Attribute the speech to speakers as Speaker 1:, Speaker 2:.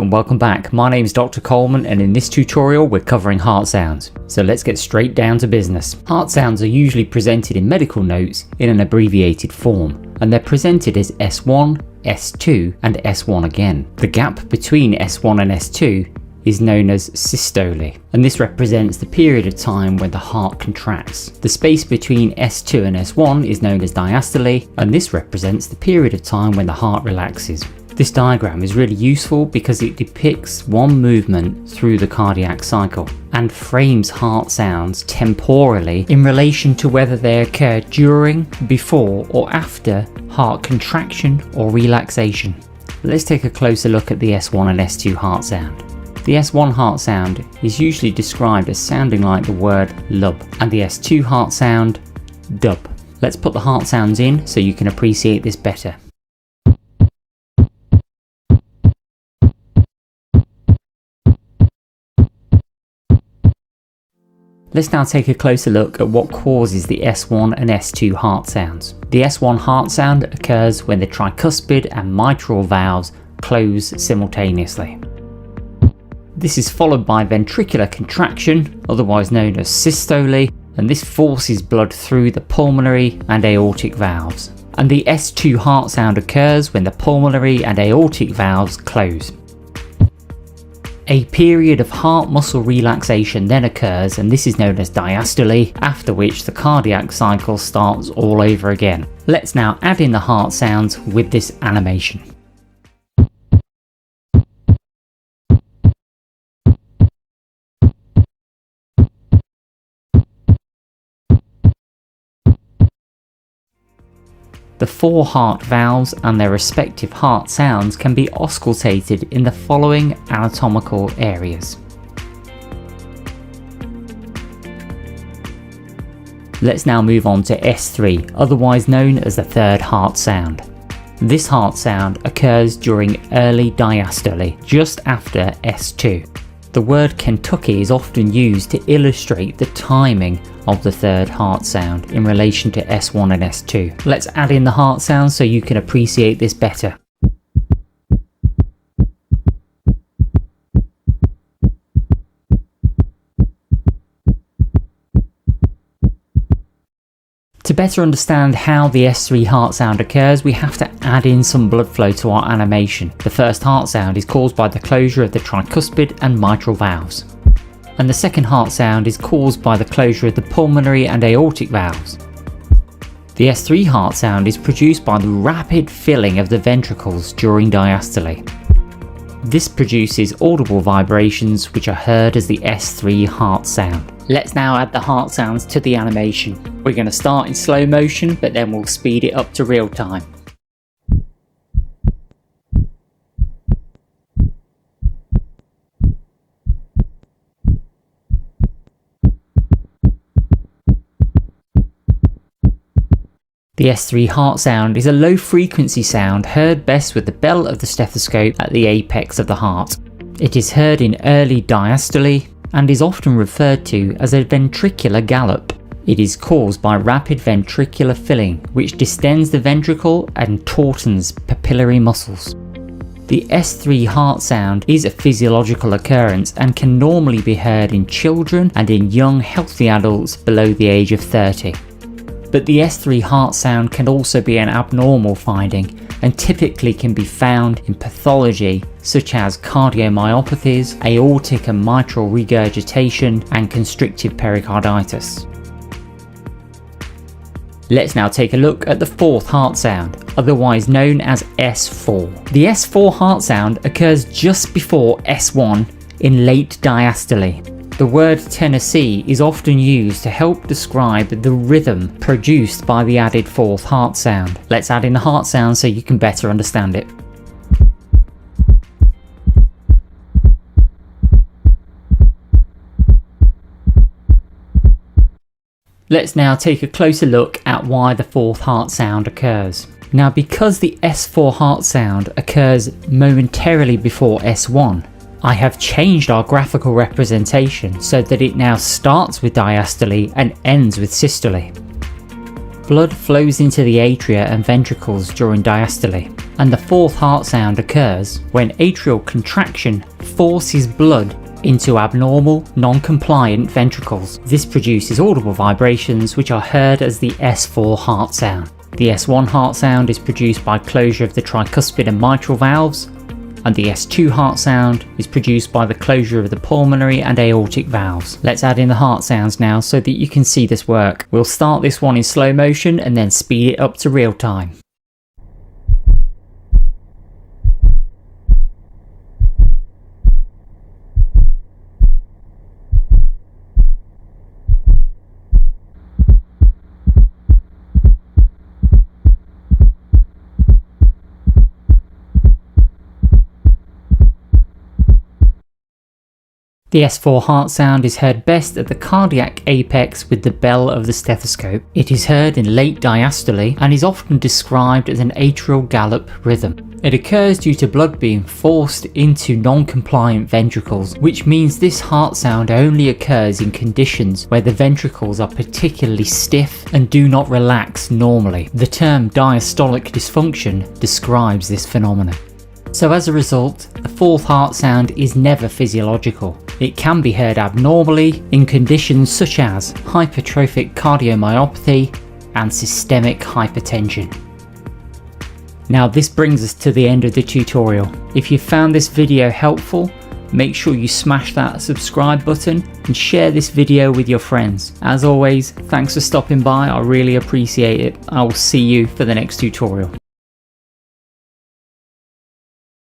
Speaker 1: And welcome back, my name is Dr. Coleman and in this tutorial we're covering heart sounds. So let's get straight down to business. Heart sounds are usually presented in medical notes in an abbreviated form, and they're presented as S1, S2 and S1 again. The gap between S1 and S2 is known as systole, and this represents the period of time when the heart contracts. The space between S2 and S1 is known as diastole, and this represents the period of time when the heart relaxes. This diagram is really useful because it depicts one movement through the cardiac cycle and frames heart sounds temporally in relation to whether they occur during, before or after heart contraction or relaxation. Let's take a closer look at the S1 and S2 heart sound. The S1 heart sound is usually described as sounding like the word lub, and the S2 heart sound, dub. Let's put the heart sounds in so you can appreciate this better. Let's now take a closer look at what causes the S1 and S2 heart sounds. The S1 heart sound occurs when the tricuspid and mitral valves close simultaneously. This is followed by ventricular contraction, otherwise known as systole, and this forces blood through the pulmonary and aortic valves. And the S2 heart sound occurs when the pulmonary and aortic valves close. A period of heart muscle relaxation then occurs, and this is known as diastole, after which the cardiac cycle starts all over again. Let's now add in the heart sounds with this animation. The four heart valves and their respective heart sounds can be auscultated in the following anatomical areas. Let's now move on to S3, otherwise known as the third heart sound. This heart sound occurs during early diastole, just after S2. The word Kentucky is often used to illustrate the timing of the third heart sound in relation to S1 and S2. Let's add in the heart sounds so you can appreciate this better. To better understand how the S3 heart sound occurs, we have to add in some blood flow to our animation. The first heart sound is caused by the closure of the tricuspid and mitral valves, and the second heart sound is caused by the closure of the pulmonary and aortic valves. The S3 heart sound is produced by the rapid filling of the ventricles during diastole. This produces audible vibrations which are heard as the S3 heart sound. Let's now add the heart sounds to the animation. We're going to start in slow motion, but then we'll speed it up to real time. The S3 heart sound is a low frequency sound heard best with the bell of the stethoscope at the apex of the heart. It is heard in early diastole and is often referred to as a ventricular gallop. It is caused by rapid ventricular filling, which distends the ventricle and tautens papillary muscles. The S3 heart sound is a physiological occurrence and can normally be heard in children and in young healthy adults below the age of 30. But the S3 heart sound can also be an abnormal finding and typically can be found in pathology such as cardiomyopathies, aortic and mitral regurgitation, and constrictive pericarditis. Let's now take a look at the fourth heart sound, otherwise known as S4. The S4 heart sound occurs just before S1 in late diastole. The word Tennessee is often used to help describe the rhythm produced by the added fourth heart sound. Let's add in the heart sound so you can better understand it. Let's now take a closer look at why the fourth heart sound occurs. Now, because the S4 heart sound occurs momentarily before S1, I have changed our graphical representation so that it now starts with diastole and ends with systole. Blood flows into the atria and ventricles during diastole. And the fourth heart sound occurs when atrial contraction forces blood into abnormal, non-compliant ventricles. This produces audible vibrations which are heard as the S4 heart sound. The S1 heart sound is produced by closure of the tricuspid and mitral valves, and the S2 heart sound is produced by the closure of the pulmonary and aortic valves. Let's add in the heart sounds now so that you can see this work. We'll start this one in slow motion and then speed it up to real time. The S4 heart sound is heard best at the cardiac apex with the bell of the stethoscope. It is heard in late diastole and is often described as an atrial gallop rhythm. It occurs due to blood being forced into non-compliant ventricles, which means this heart sound only occurs in conditions where the ventricles are particularly stiff and do not relax normally. The term diastolic dysfunction describes this phenomenon. So as a result, the fourth heart sound is never physiological. It can be heard abnormally in conditions such as hypertrophic cardiomyopathy and systemic hypertension. Now this brings us to the end of the tutorial. If you found this video helpful, make sure you smash that subscribe button and share this video with your friends. As always, thanks for stopping by, I really appreciate it. I will see you for the next tutorial.